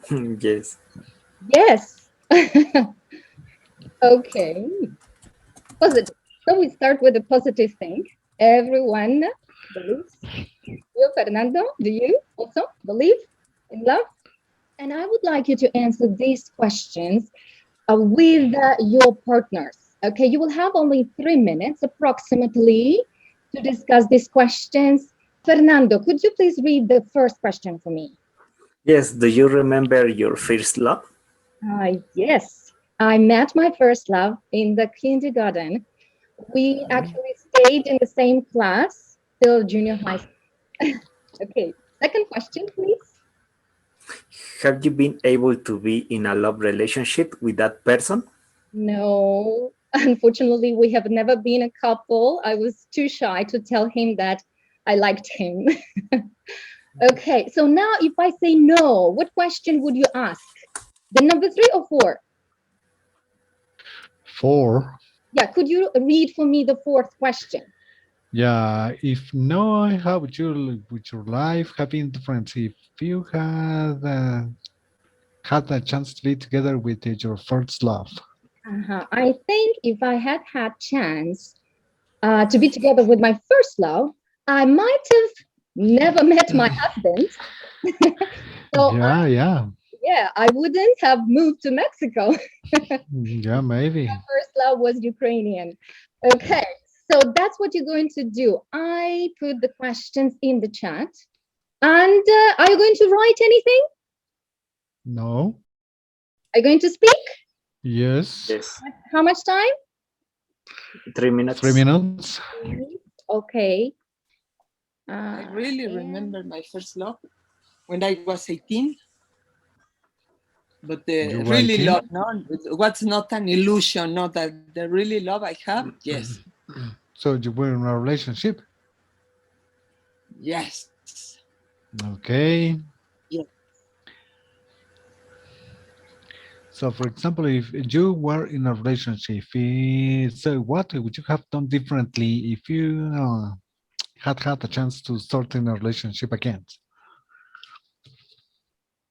Yes. Yes. Okay. Positive. So we start with a positive thing. Everyone believes. You, Fernando, do you also believe in love? And I would like you to answer these questions with your partners. Okay, you will have only 3 minutes approximately to discuss these questions. Fernando, could you please read the first question for me? Yes. Do you remember your first love? Yes, I met my first love in the kindergarten. We actually stayed in the same class till junior high school. Okay, second question, please. Have you been able to be in a love relationship with that person? No, unfortunately, we have never been a couple. I was too shy to tell him that I liked him. Okay, so now if I say no, what question would you ask? The number 3 or 4? 4. Yeah, could you read for me the fourth question? Yeah, if no, how would you with your life have been different if you had a chance to be together with your first love? I think if I had had chance to be together with my first love, I might have never met my husband. So Yeah, yeah, yeah, I wouldn't have moved to Mexico. yeah, maybe. First love was Ukrainian. Okay, so that's what you're going to do. I put the questions in the chat. And are you going to write anything? No. Are you going to speak? Yes. Yes. How much time? 3 minutes. 3 minutes. Okay. I really And remember my first love when I was 18. But You the were really 18. love, no, what's not an illusion, not that the really love I have, yes, So you were in a relationship. yes, Okay. yes. So, for example, if you were in a relationship, so what would you have done differently if you had a chance to start in a relationship again?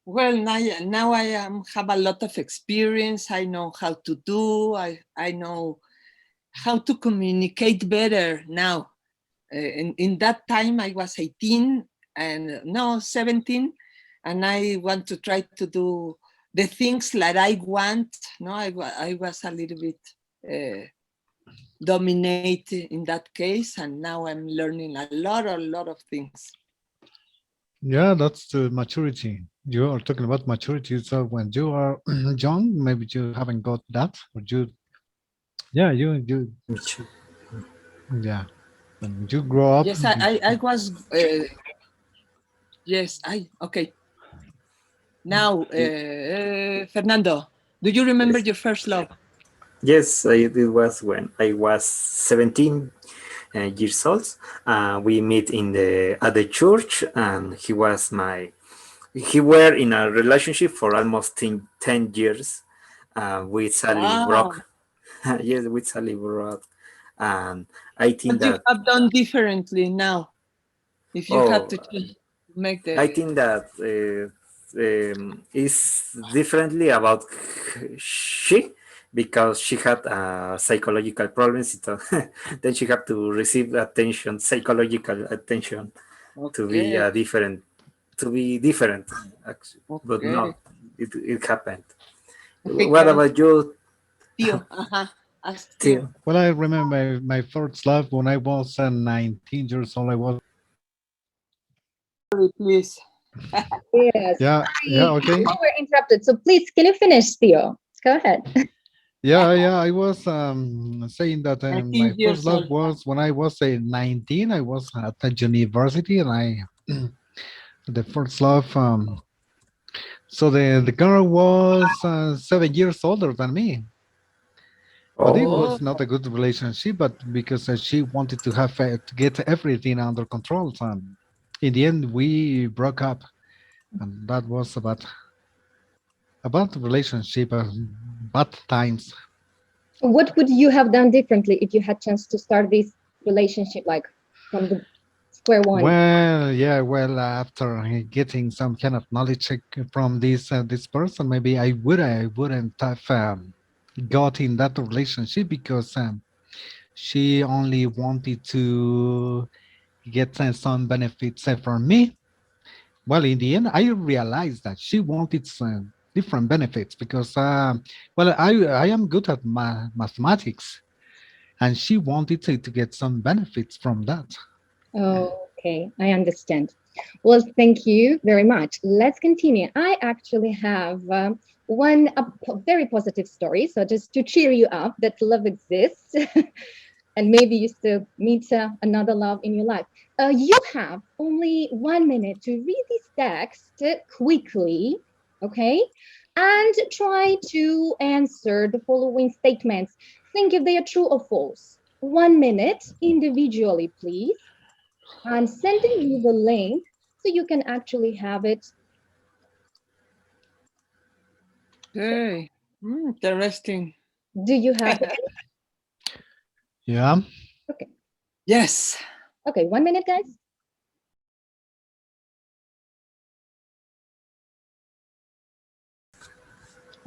Well, now I have a lot of experience. I know how to do. I know how to communicate better now. In that time, I was 18 and no 17, and I want to try to do the things that I want. No, I was a little bit dominate in that case, and now I'm learning a lot of things. Yeah, that's the maturity. You are talking about maturity. So when you are young, maybe you haven't got that, or yeah, yeah. When you grow up, Yes, I was. Yes, okay. Now, Fernando, do you remember Yes. your first love? Yes, it was when I was 17 years old. We met in the at the church, and he were in a relationship for almost 10 years with Sally Wow. Brock. Yes, with Sally Brock. And I think What you that, have done differently now, if you had oh, to make I the. think that is differently about she, because she had psychological problems. So then she had to receive attention, psychological attention, to be Okay, different, actually. But okay, no, it happened. okay, What got it. about you, Tío, ask Tío. Theo? well, I remember my first love when I was 19 years old. I was Sorry, please. yes, yeah, yeah, okay. we were interrupted. So please, can you finish, Theo? Go ahead. Yeah. I was saying that my 19 first years love old. was when I was 19. I was at the university, and I the first love. So the girl was 7 years older than me, but it Oh, Oh, was not a good relationship. But because she wanted to have to get everything under control, and in the end we broke up, and that was about relationship, bad times. What would you have done differently if you had chance to start this relationship like from the square one. Well, yeah, well, after getting some kind of knowledge from this person, maybe I wouldn't have got in that relationship because she only wanted to get some benefits from me. Well, in the end, I realized that she wanted some different benefits because, well, I am good at mathematics, and she wanted to get some benefits from that. Okay, I understand. Well, thank you very much. Let's continue. I actually have one very positive story. So just to cheer you up that love exists and maybe you still meet another love in your life. You have only 1 minute to read this text quickly, okay? And try to answer the following statements. Think if they are true or false. 1 minute individually, please. I'm sending you the link so you can actually have it. Okay. Interesting. Do you have it? Yeah. Okay. Yes. Okay, 1 minute, guys.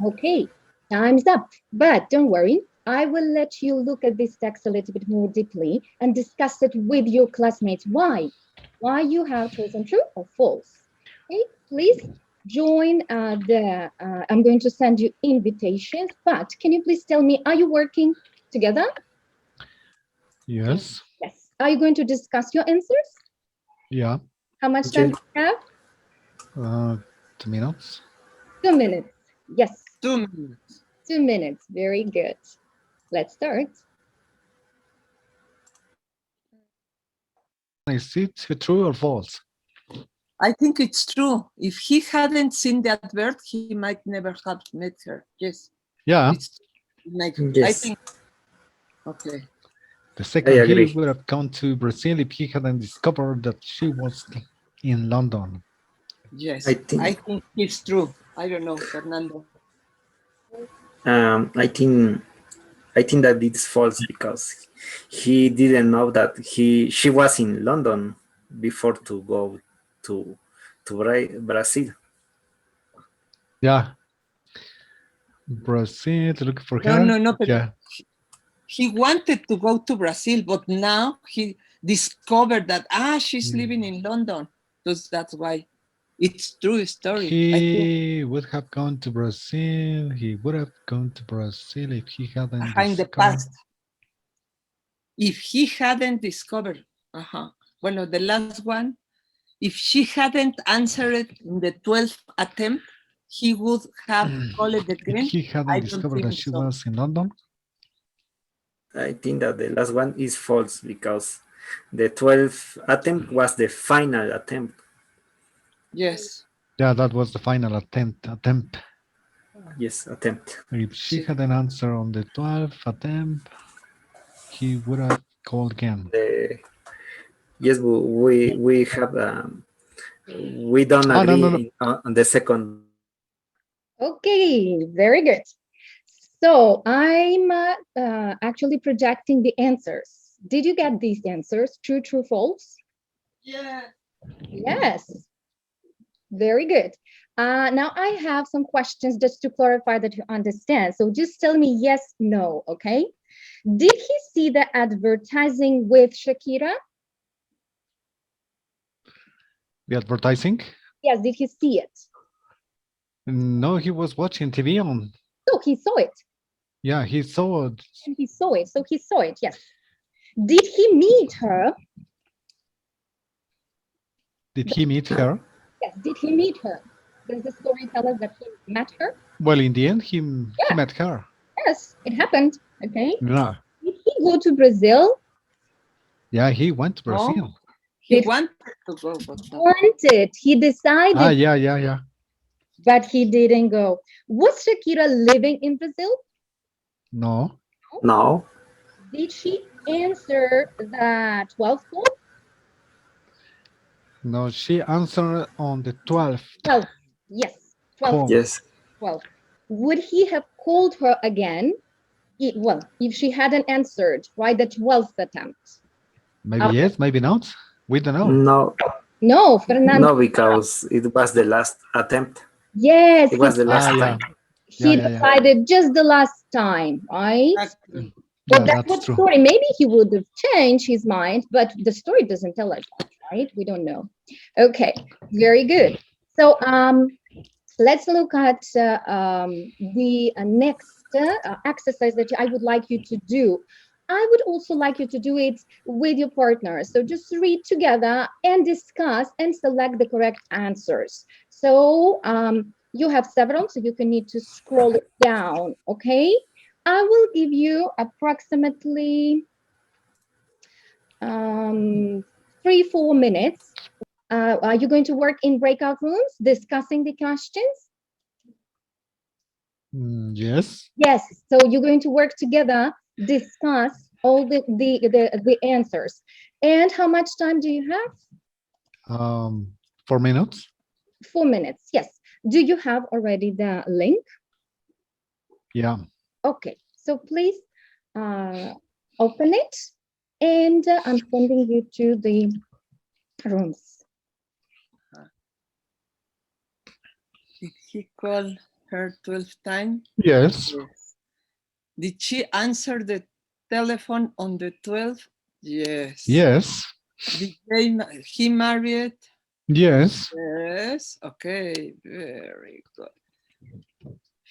Okay, time's up. But don't worry, I will let you look at this text a little bit more deeply and discuss it with your classmates. Why? Why you have chosen true or false? Okay, please join I'm going to send you invitations, but can you please tell me, are you working together? Yes. Yes. Are you going to discuss your answers? Yeah. How much time do you have? 2 minutes. 2 minutes. Yes. 2 minutes. 2 minutes. Very good. Let's start. Is it true or false? I think it's true. If he hadn't seen that bird, he might never have met her. Yes. Yeah. I think. Okay. The second, he would have gone to Brazil if he hadn't discovered that she was in London. Yes. I think it's true. I don't know, Fernando. I think that it's false because he didn't know that she was in London before to go to Brazil. Yeah. Brazil, look for her. No. But yeah. He wanted to go to Brazil, but now he discovered that she's living in London. That's why it's true story. He would have gone to Brazil. He would have gone to Brazil if he hadn't in the past. If he hadn't discovered, well, the last one, if she hadn't answered in the 12th attempt, he would have called it again. If he hadn't discovered that she was in London? I think that the last one is false because the 12th attempt was the final attempt. Yes. Yeah, that was the final attempt. Yes, attempt. If she hadn't answered on the 12th attempt, he would have called again. Yes, we have we don't agree on the second. Okay, very good. So I'm actually projecting the answers. Did you get these answers? True, true, false? Yeah. Yes. Very good. Now I have some questions just to clarify that you understand. So just tell me yes, no, okay? Did he see the advertising with Shakira? The advertising? Yes, did he see it? No, he was watching TV on. So he saw it. Yeah, he saw it. And he saw it. So he saw it, yes. Did he meet her? Did he meet her? Yes, did he meet her? Does the story tell us that he met her? Well, in the end, he met her. Yes, it happened. Okay. No. Did he go to Brazil? Yeah, he went to Brazil. Oh, he wanted to go. Wanted. He decided. Yeah. But he didn't go. Was Shakira living in Brazil? No. No. Did she answer the 12th call? No, she answered on the 12th. 12th. Yes. 12th. Yes. 12th. Would he have called her again? Well, if she hadn't answered, right, the 12th attempt. Maybe yes, maybe not. We don't know. No, No, Fernando. no, because it was the last attempt. Yes, It was the last Yeah. time. Yeah, he yeah, yeah. decided just the last time, right? Exactly. But Yeah, that's that's what true. story. Maybe he would have changed his mind, but the story doesn't tell us that, right? We don't know. Okay, very good. So let's look at the next exercise that I would like you to do. I would also like you to do it with your partner. So just read together and discuss and select the correct answers. So you have several, so you can need to scroll it down, okay? I will give you approximately 3-4 minutes. Are you going to work in breakout rooms discussing the questions? Yes. Yes, so you're going to work together, discuss all the answers. And how much time do you have? 4 minutes. 4 minutes, yes. Do you have already the link? Yeah. Okay, so please open it, and I'm sending you to the rooms. Did he call her 12 times? Yes. Yes. Did she answer the telephone on the 12th? Yes. Yes. Did he married? Yes. Yes. Okay, very good.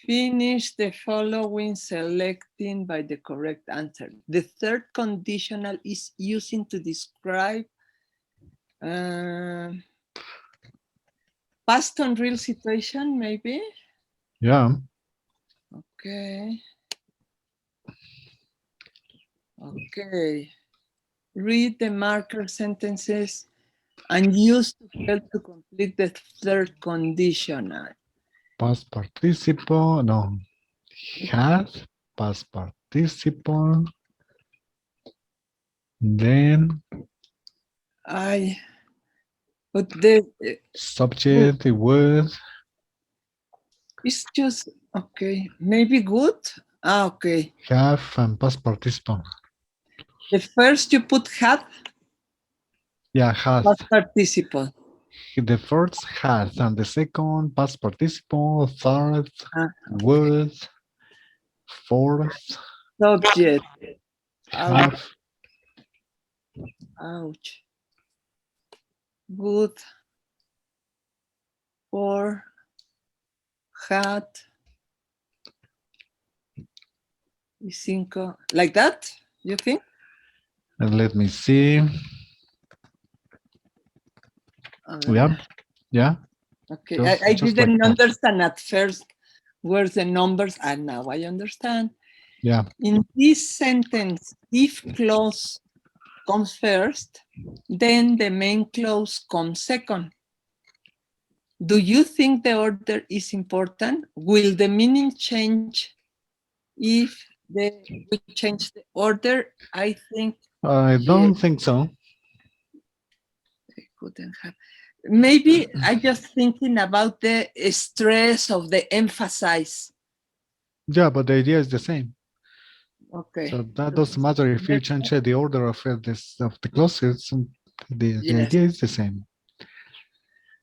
Finish the following selecting by the correct answer. The third conditional is using to describe past and real situation, maybe? Yeah. Okay. Okay. Read the marker sentences and use to help to complete the third conditional. Past participle. No. Had. Past participle. Then But the subject, the word. it's just okay. Maybe good. Okay. Have and past participle. The first you put had Yeah, has. past participle. The first has and the second past participle, third, Okay. would, fourth, Subject. Ouch. have. Ouch. Good. For. Had. Y cinco. Like that, you think? And let me see. Yeah, yeah. Okay, Just I just like didn't that. understand at first where the numbers, and now I understand. Yeah. In this sentence, if clause comes first, then the main clause comes second. Do you think the order is important? Will the meaning change if we change the order? I think I don't think so. I couldn't have. Maybe I just thinking about the stress of the emphasis. Yeah, but the idea is the same. Okay. So that doesn't matter if you change the order of the clauses. The Yes. idea is the same.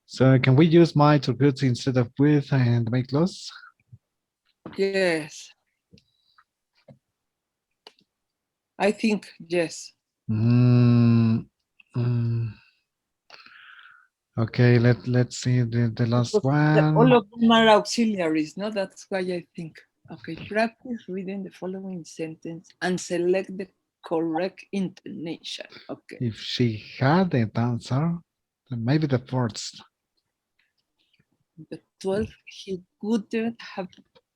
So can we use might or could instead of with and make clause? Yes. I think yes. Okay, let's see the last Because one. all of them are auxiliaries, no? That's why I think. Okay, practice reading the following sentence and select the correct intonation. Okay. If she hadn't answered, then maybe the first. The 12th, he wouldn't have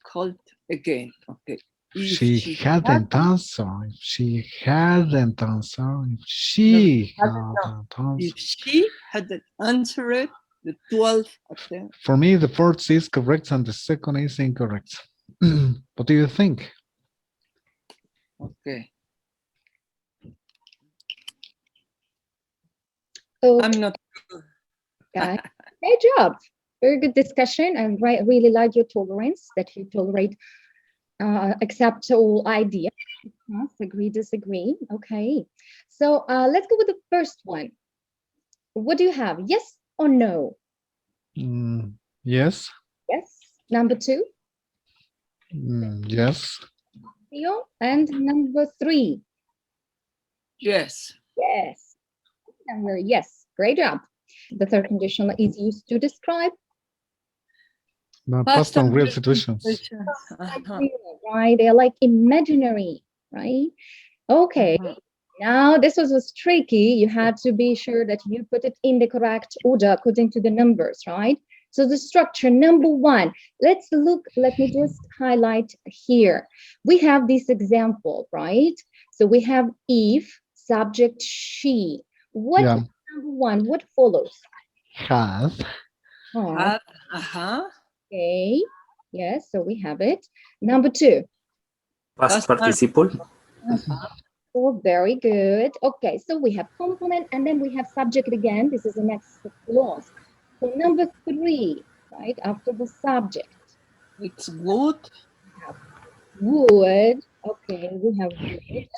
called again. Okay. If She she hadn't answered. If she hadn't answered. If she hadn't answered. If she hadn't answered the 12th attempt. For me, the first is correct and the second is incorrect. What do you think? Okay. Okay. I'm not. Guys, great job. Very good discussion. I really like your tolerance that you tolerate, accept all ideas. Agree, disagree. Okay. So let's go with the first one. What do you have? Yes or no? Yes. Yes. Number 2, Yes. Theo. And number 3, Yes. yes. Number yes. Great job. The third conditional is used to describe No, Past past and real real situations. situations. Uh-huh. right? They're like imaginary, right? Okay. Mhm. Now this was tricky. You had to be sure that you put it in the correct order according to the numbers, right? So the structure, number 1, let's look, let me just highlight here. We have this example, right? So we have if, subject she. What Yeah. number 1, what follows? Have. Have, Uh-huh. okay. Yes, so we have it. Number 2. Past Past part- participle. Uh-huh. Oh, very good. Okay, so we have complement and then we have subject again. This is the next clause. So number 3, right, after the subject, It's would. we have would. Okay, we have would,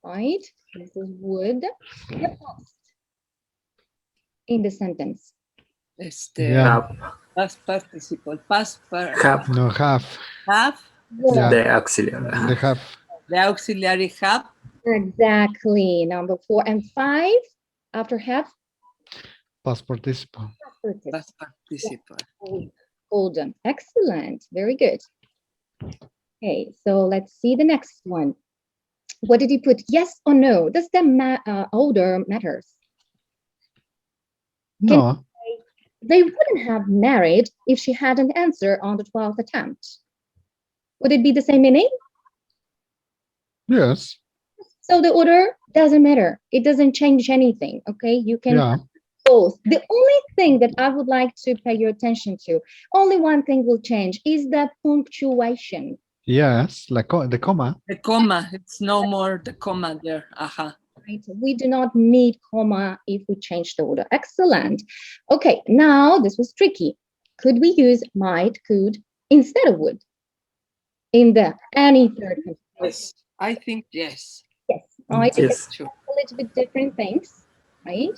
right? This is would. What else in the sentence? Yeah. Have. Past participle. Past Have. No, have. have. Yeah. The auxiliary. They have. The auxiliary have. Exactly. Number 4 and 5, after have, Past participle. Past participle. hold on. Excellent. Very good. Okay, so let's see the next one. What did he put? Yes or no? Does the order matters? No. They wouldn't have married if she hadn't answered on the 12th attempt. Would it be the same meaning? Yes. So the order doesn't matter. It doesn't change anything. Okay, you can Yeah. have both. The only thing that I would like to pay your attention to, only one thing will change, is the punctuation. Yes. Like the comma. The comma. It's no more the comma there. Uh-huh. Right? We do not need comma if we change the order. Excellent. Okay, now this was tricky. Could we use might, could instead of would in the any third conditional? Yes. I think yes. Yes, right? Yes. Sure. A little bit different things, right?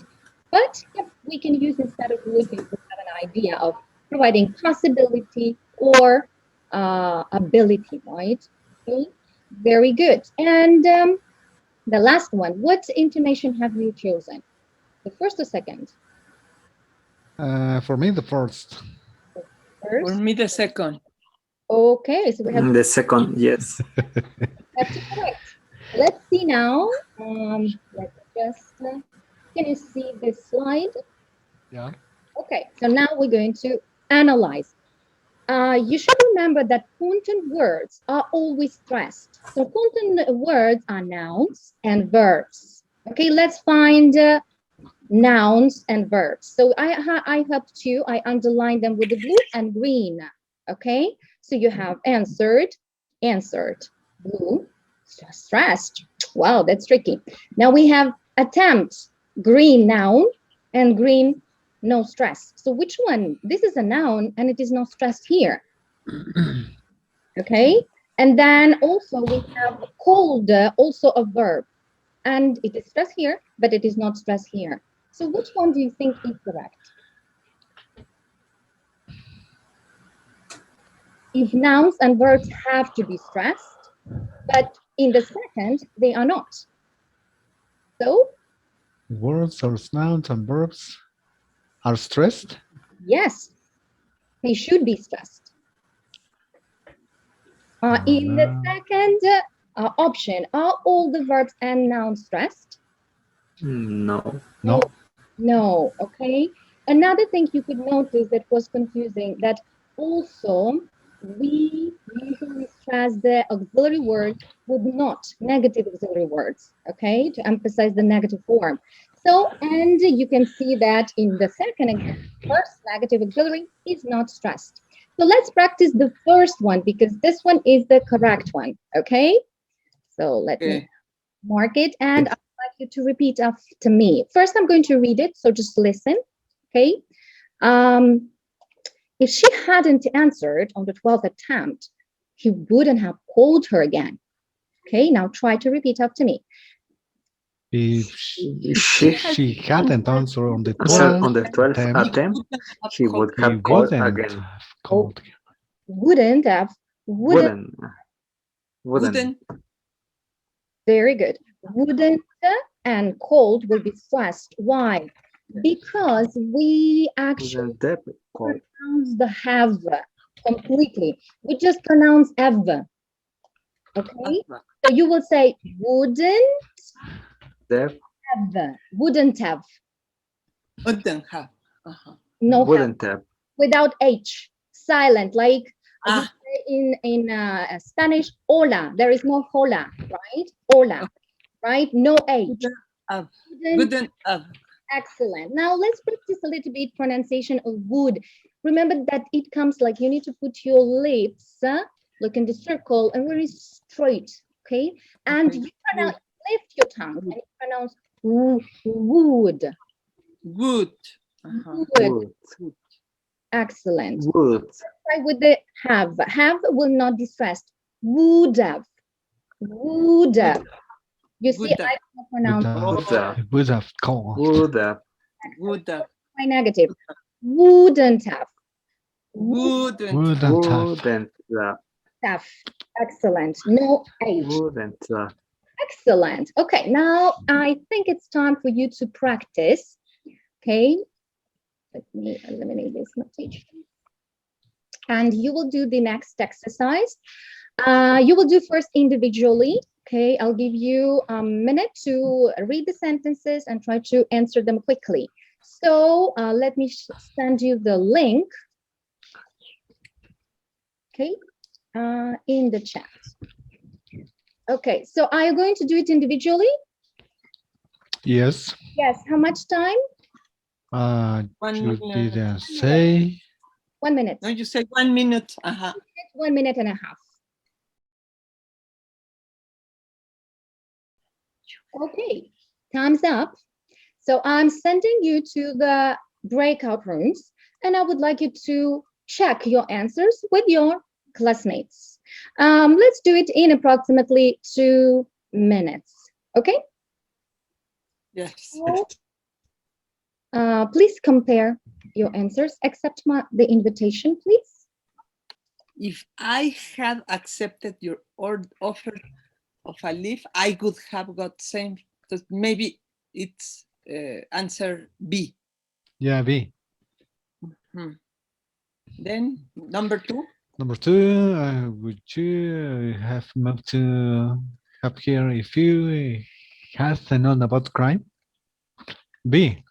But yeah, we can use instead of would if we have an idea of providing possibility or ability, right? Okay, very good. And the last one, what intonation have you chosen? The first or second? For me, the first. For First. me, the second. Okay, so we have The second, yes. that's correct. Let's see now. Let's just can you see this slide? Yeah. Okay, so now we're going to analyze. You should remember that content words are always stressed. So content words are nouns and verbs. Okay, let's find nouns and verbs. So I helped you. I underlined them with the blue and green. Okay, so you have answered, blue, stressed. Wow, that's tricky. Now we have attempt, green noun, and green no stress. So which one? This is a noun and it is not stressed here. Okay, and then also we have cold, also a verb, and it is stressed here, but it is not stressed here. So which one do you think is correct? If nouns and verbs have to be stressed, but in the second, they are not. So, Words or nouns and verbs are stressed. yes, they should be stressed. In the second option, are all the verbs and nouns stressed? No. No. No, okay. Another thing you could notice that was confusing, that also we usually stress the auxiliary words with not negative auxiliary words, okay, to emphasize the negative form. So, and you can see that in the second example, first negative auxiliary is not stressed. So let's practice the first one because this one is the correct one, okay? So let me mark it and I'd like you to repeat after me. First, I'm going to read it, so just listen, okay? If she hadn't answered on the 12th attempt, he wouldn't have called her again. Okay, now try to repeat after me. If She she hadn't answered on the answered 12th on the 12th attempt, attempt, he would he have called wouldn't again. have Oh, called. wouldn't have. Wouldn't. Wouldn't. Very good. Wouldn't and called will be stressed. Why? Because we actually Wouldn't have called. pronounce the have completely. We just pronounce have. Okay? So you will say wouldn't Have. have. Wouldn't have. Wouldn't have. No have. Wouldn't have. Without H. Silent. Like you Ah, say in Spanish, hola. There is no hola, right? Hola, right? No H. wouldn't have. Wouldn't. Wouldn't have. Excellent. Now let's practice a little bit pronunciation of would. Remember that it comes like you need to put your lips, look in the circle and very straight, okay? And Okay. you pronounce, lift your tongue and you pronounce would. Would. Would. Would. Excellent. Would. Try with the have. Have will not be stressed. Would have. Would have. You see, Would I have. can pronounce Would have called. Would have. Would have. my negative. Wouldn't have. Wouldn't. Wouldn't have. Wouldn't have. Have. Excellent. No H. Wouldn't have. Excellent. Okay, now I think it's time for you to practice. Okay, let me eliminate this notation. And you will do the next exercise. You will do first individually. Okay, I'll give you a minute to read the sentences and try to answer them quickly. So let me send you the link. Okay, in the chat. Okay, so are you going to do it individually? Yes. Yes. How much time? You didn't say. 1 minute. No, you say 1 minute. 1 minute and a half. Okay, time's up. So I'm sending you to the breakout rooms and I would like you to check your answers with your classmates. Let's do it in approximately 2 minutes. Okay? Yes. So, please compare your answers. Accept the invitation, please. If I had accepted your offer of a leave, I would have got same. Because maybe it's answer B. Yeah, B. Then number 2. Number 2, would you have moved to up here if you had known about crime? B.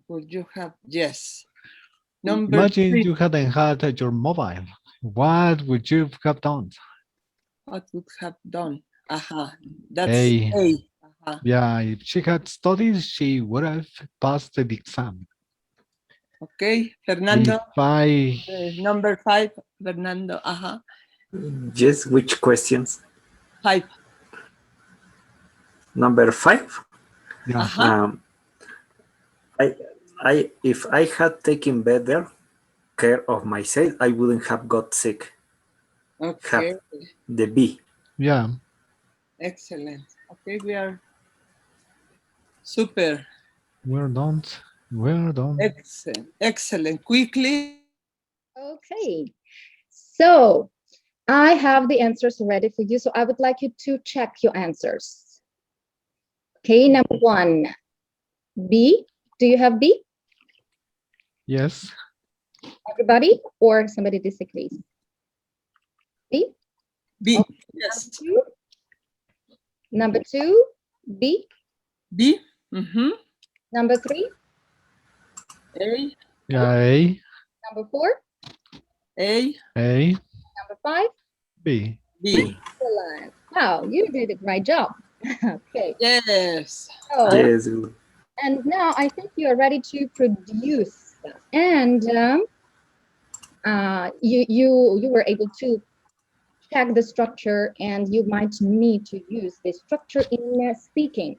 Would you have? Yes. Number Imagine 3. you hadn't had your mobile. What would you have done? What would have done? That's A. A. Yeah, if she had studied, she would have passed the exam. Okay, Fernando. If I Number 5, Fernando. Yes, which questions? 5. Number 5. yeah, If I had taken better care of myself, I wouldn't have got sick. Okay. Have the B. yeah, Excellent. Okay, we are super. we're done. We're done. Excellent. Excellent. Quickly. Okay, so I have the answers ready for you. So I would like you to check your answers. Okay, number 1, B. Do you have B? Yes. Everybody or somebody disagrees? B? B. Okay. Yes. Number 2, B. B. Number 3, A. Yeah, A. number 4, A. A. number 5, B. B. excellent. Wow, you did a great job. Okay. Yes. So, Yes. and now I think you are ready to produce, and you were able to check the structure, and you might need to use this structure in speaking.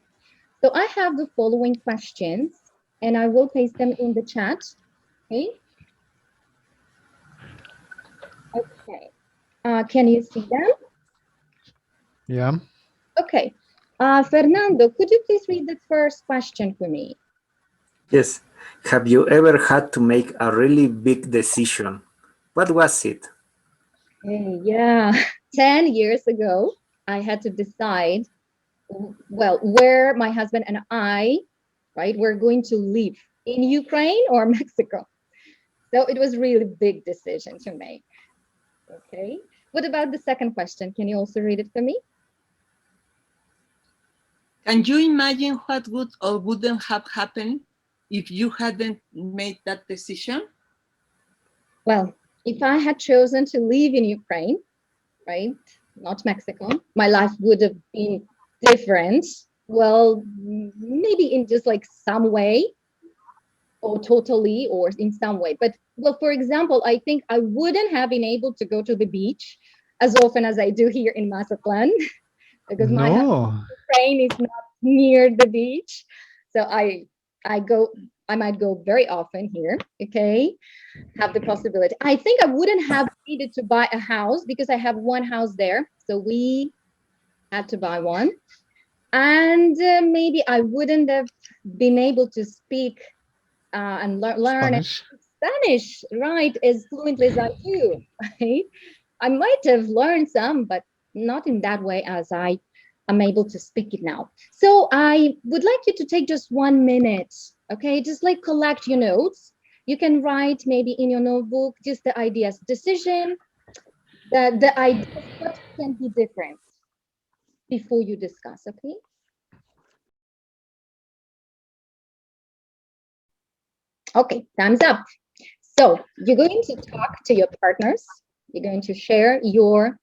So I have the following questions, and I will paste them in the chat. Okay. Okay. Can you see them? Yeah. Okay. Fernando, could you please read the first question for me? Yes. Have you ever had to make a really big decision? What was it? Hey, yeah, 10 years ago, I had to decide, well, where my husband and I, right, we're going to live in Ukraine or Mexico. So it was really big decision to make. Okay. What about the second question? Can you also read it for me? Can you imagine what would or wouldn't have happened if you hadn't made that decision? Well, if I had chosen to live in Ukraine, right, not Mexico, my life would have been different. Well, maybe in just like some way, or totally, or in some way. But well, for example, I think I wouldn't have been able to go to the beach as often as I do here in Mazatlan because my No. Ukraine is not near the beach. So I might go very often here. Okay. Have the possibility. I think I wouldn't have needed to buy a house because I have one house there. So we had to buy one. And maybe I wouldn't have been able to speak and learn Spanish. Spanish, right, as fluently as I do. Right? I might have learned some, but not in that way as I am able to speak it now. So I would like you to take just 1 minute, okay? Just like collect your notes. You can write maybe in your notebook just the ideas, decision, the ideas, what can be different before you discuss, okay? Okay, time's up. So you're going to talk to your partners. You're going to share your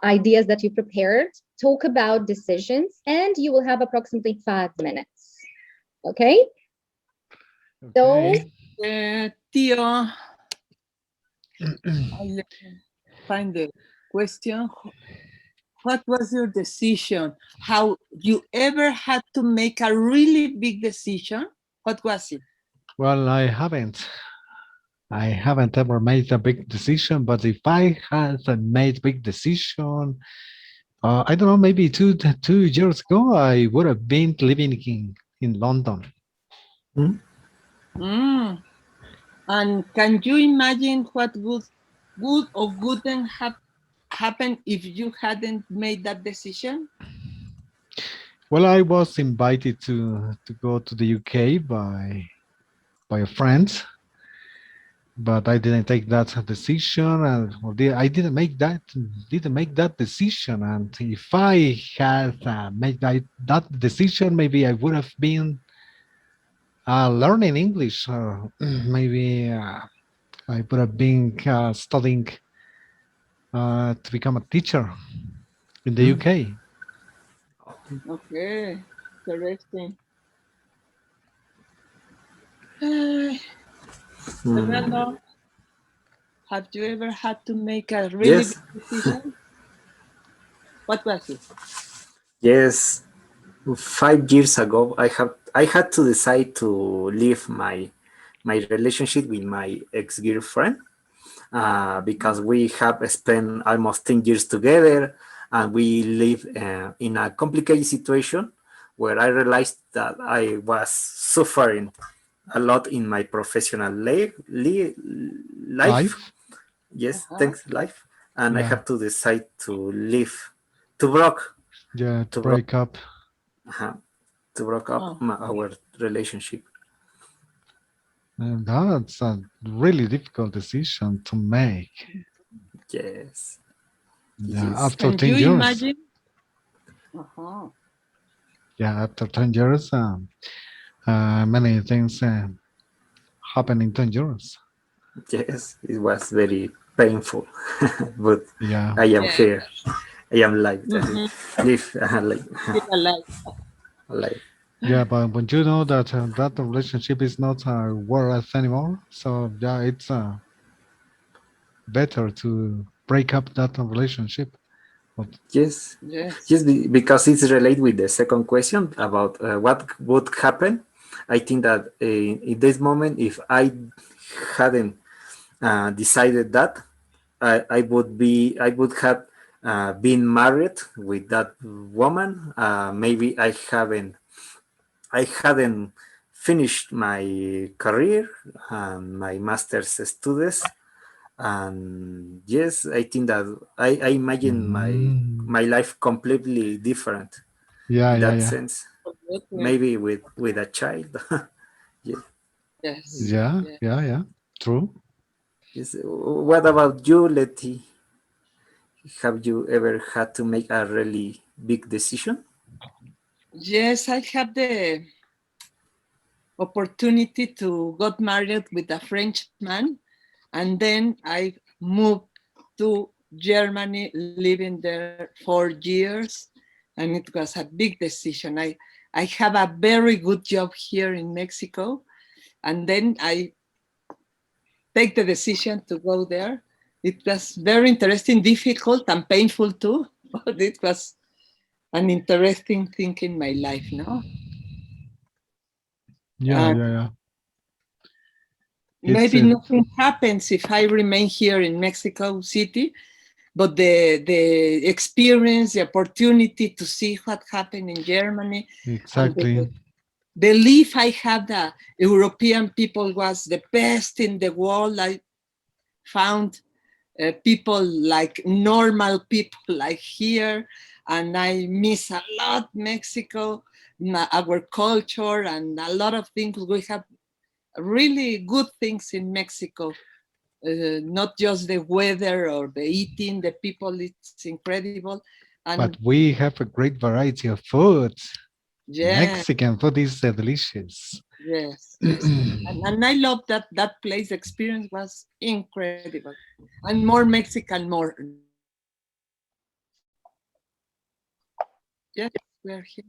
ideas that you prepared, talk about decisions, and you will have approximately 5 minutes. Okay? So, Okay. Tio, I'll find the question. What was your decision? How you ever had to make a really big decision? What was it? Well, I haven't. I haven't ever made a big decision, but if I had made big decision, I don't know, maybe 2 years ago, I would have been living in London. Hmm? Mm. And can you imagine what would or wouldn't have happened if you hadn't made that decision? Well, I was invited to go to the UK by a friend, but I didn't take that decision, and I didn't make that decision. And if I had made that decision, maybe I would have been learning English. Maybe I would have been studying to become a teacher in the Hmm? UK. Okay, interesting. Hmm. Fernando, have you ever had to make a really Yes. big decision? What was it? Yes. 5 years ago, I had to decide to leave my relationship with my ex-girlfriend because we have spent almost 10 years together, and we live in a complicated situation where I realized that I was suffering a lot in my professional life. Life, Yes, Uh-huh. thanks life. And I yeah, had to decide to leave, to broke, yeah, to to broke, break up. uh, to broke up Oh, our relationship. And that's a really difficult decision to make. Yes, Yeah, yes, after can 10 you years. imagine? Uh-huh. Yeah, after 10 years, many things happen in 10 years. yes. It was very painful, but Yeah, I am Yeah. here. I am live, Mm-hmm. live, like, Still alive. alive. yeah, but when you know that that relationship is not worth anymore, so yeah, it's better to break up that relationship. But Yes, Yes. yes, because it's related with the second question about what would happen. I think that in this moment, if I hadn't decided that, I would have been married with that woman. Maybe I hadn't finished my career and my master's studies, and yes, I think that I imagine my Mm. my life completely different Yeah, in yeah, that yeah. sense. Absolutely. Maybe with a child. Yeah. Yes. Yeah, Yeah. yeah, yeah. True. Yes. What about you, Letty? Have you ever had to make a really big decision? Yes, I have the opportunity to got married with a Frenchman, and then I moved to Germany, living there 4 years, and it was a big decision. I have a very good job here in Mexico, and then I take the decision to go there. It was very interesting, difficult, and painful too, but it was an interesting thing in my life, no? Yeah, And yeah, yeah. It's maybe nothing happens if I remain here in Mexico City, but the experience, the opportunity to see what happened in Germany, and exactly. the belief I had that European people was the best in the world. I found people like normal people like here, and I miss a lot Mexico, our culture, and a lot of things. We have really good things in Mexico, not just the weather or the eating, the people, it's incredible. And But we have a great variety of food. yeah, Mexican food is delicious. yes, yes. And I love that that place experience was incredible. And more Mexican, more now. Yes, we're here.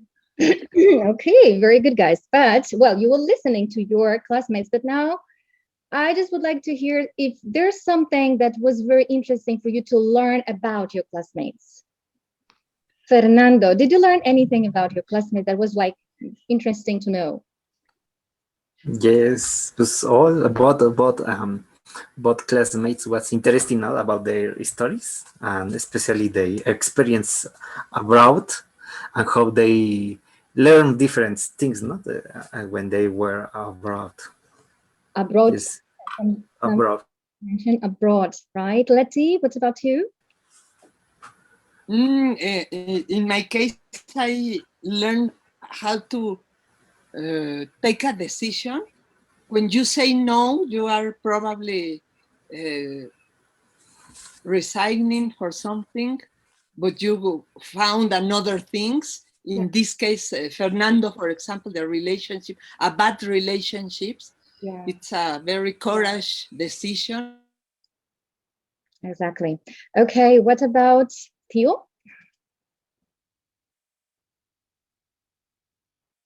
Okay, very good, guys. But well, you were listening to your classmates, but now I just would like to hear if there's something that was very interesting for you to learn about your classmates. Fernando, did you learn anything about your classmates that was like interesting to know? Yes, it was all about classmates was interesting now about their stories and especially their experience abroad and how they learn different things, not when they were abroad. Abroad, Yes, some abroad. mention abroad, right? Letty, what about you? In my case, I learned how to take a decision. When you say no, you are probably uh, resigning for something, but you found another things. Yeah, In this case, Fernando, for example, the relationship, a bad relationships, yeah, it's a very courage decision. exactly. Okay, what about Theo?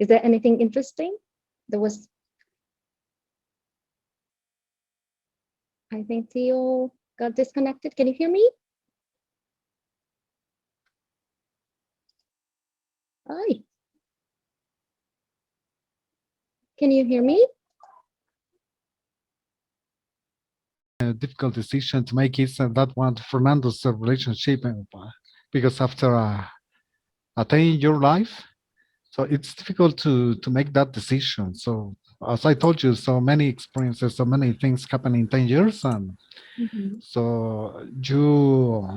Is there anything interesting? There was, I think Theo got disconnected. Can you hear me? Hi, can you hear me? A difficult decision to make is that one Fernando's relationship because after a 10-year life, so it's difficult to make that decision. So as I told you, so many experiences, so many things happen in 10 years, and Mhm. so you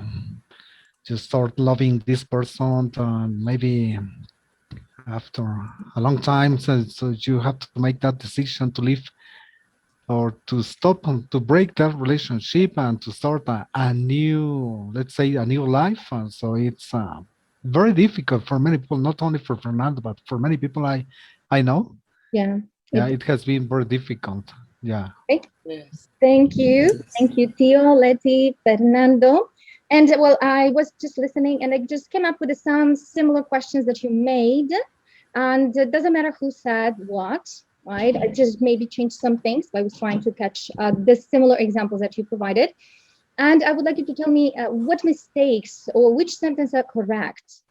start loving this person, and maybe after a long time, so you have to make that decision to leave or to stop and to break that relationship and to start a new, let's say, a new life. And so it's very difficult for many people, not only for Fernando, but for many people I know. Yeah. Yeah, it has been very difficult. Yeah. Okay. Yes. Thank you. Yes. Thank you, Theo, Letty, Fernando. And well, I was just listening and I just came up with some similar questions that you made. And it doesn't matter who said what, right? I just maybe changed some things. I was trying to catch the similar examples that you provided. And I would like you to tell me what mistakes or which sentence are correct.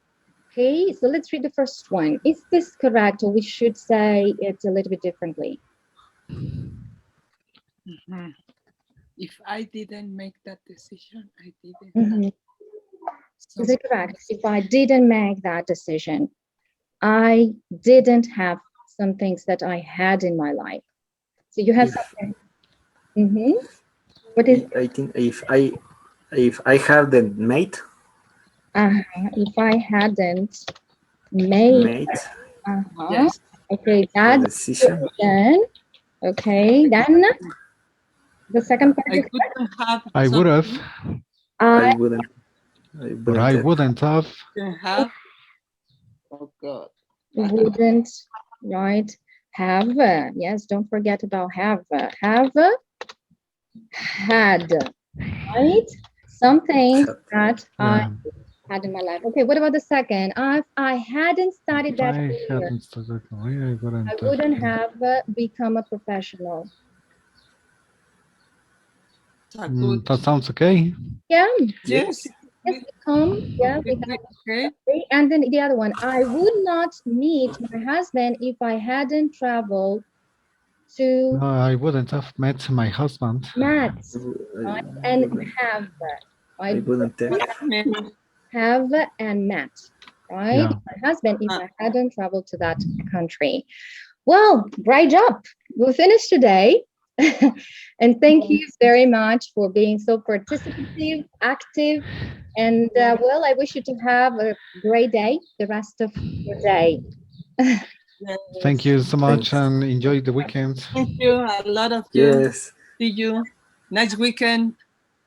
Okay, so let's read the first one. Is this correct, or we should say it a little bit differently? Mhm. If I didn't make that decision, I didn't. Mhm. Is it correct? If I didn't make that decision, I didn't have some things that I had in my life. So you have If something. What is? I think if I have the mate If I hadn't made. mate Yes. Okay, the that decision, decision. Okay, then the second part I is couldn't have I would have, I I wouldn't but I have. wouldn't have. couldn't have. Oh God. wouldn't, right, have, yes, don't forget about have had, right? Something that I Yeah. had in my life. Okay, what about the second? If I hadn't studied If that I career, hadn't started career, I wouldn't I have. wouldn't have become a professional. Good. That sounds okay. Yeah, Yes. yes, become, yeah, we have. Okay. And then the other one, I would not meet my husband if I hadn't traveled to No, I wouldn't have met my husband. Matt, right? And have, I right? wouldn't have. Have and Matt, right? Yeah. My husband, if I hadn't traveled to that country. Well, great job. We'll finish today. And thank you very much for being so participative, active. And well, I wish you to have a great day, the rest of your day. Thank you so much Thanks. and enjoy the weekend. Thank you. A lot of you. Yes. See you next weekend.